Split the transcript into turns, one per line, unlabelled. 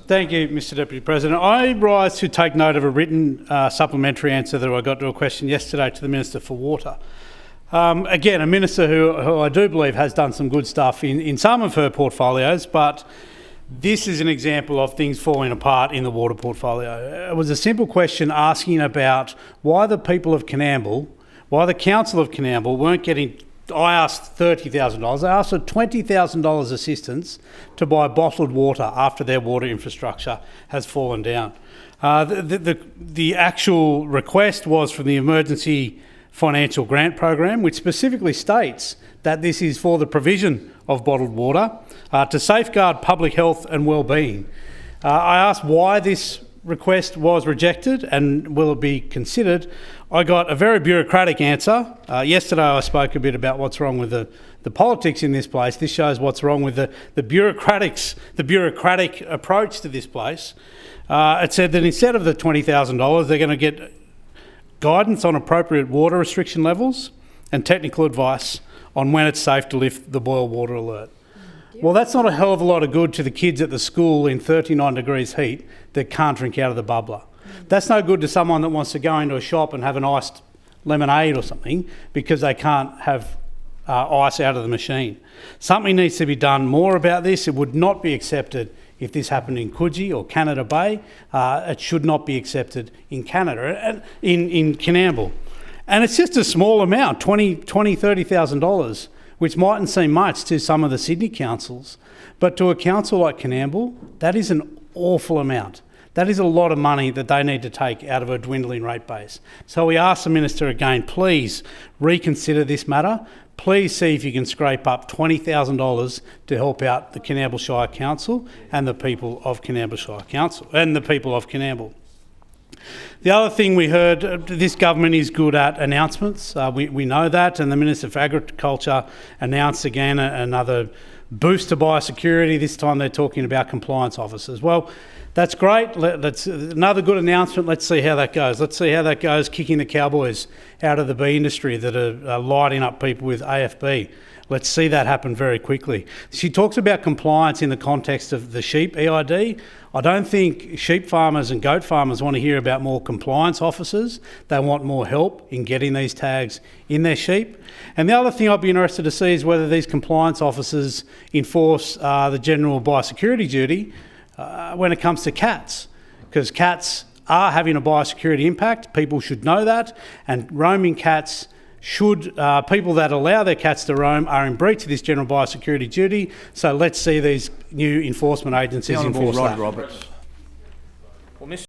Thank you, Mr Deputy President. I rise to take note of a written supplementary answer that I got to a question yesterday to the Minister for Water. Again, a minister who I do believe has done some good stuff in some of her portfolios, but this is an example of things falling apart in the water portfolio. It was a simple question asking about why the people of Coonamble, why the Council of Coonamble weren't getting... I asked $30,000. I asked for $20,000 assistance to buy bottled water after their water infrastructure has fallen down. The actual request was from the Emergency Financial Grant Program, which specifically states that this is for the provision of bottled water to safeguard public health and wellbeing. I asked why this request was rejected and will it be considered. I got a very bureaucratic answer. Yesterday I spoke a bit about what's wrong with the politics in this place. This shows what's wrong with the bureaucratic approach to this place. It said that instead of the $20,000, they're going to get guidance on appropriate water restriction levels and technical advice on when it's safe to lift the boil water alert. Well, that's not a hell of a lot of good to the kids at the school in 39 degrees heat that can't drink out of the bubbler. That's no good to someone that wants to go into a shop and have an iced lemonade or something because they can't have ice out of the machine. Something needs to be done more about this. It would not be accepted if this happened in Coogee or Canada Bay. It should not be accepted in Canada and in Coonamble. And it's just a small amount, $30,000, which mightn't seem much to some of the Sydney councils, but to a council like Coonamble, that is an awful amount. That is a lot of money that they need to take out of a dwindling rate base. So we ask the Minister again, please reconsider this matter. Please see if you can scrape up $20,000 to help out the Coonamble Shire Council and the people of Coonamble Shire Council and the people of Coonamble. The other thing we heard, this government is good at announcements. We know that, and the Minister for Agriculture announced again another boost to biosecurity. This time they're talking about compliance officers. Well, that's great. That's another good announcement. Let's see how that goes. Let's see how that goes, kicking the cowboys out of the bee industry that are lighting up people with AFB. Let's see that happen very quickly. She talks about compliance in the context of the sheep EID. I don't think sheep farmers and goat farmers want to hear about more compliance officers. They want more help in getting these tags in their sheep. And the other thing I'd be interested to see is whether these compliance officers enforce the general biosecurity duty when it comes to cats, because cats are having a biosecurity impact. People should know that, and roaming cats should, people that allow their cats to roam are in breach of this general biosecurity duty. So let's see these new enforcement agencies enforce that.
Rod Roberts.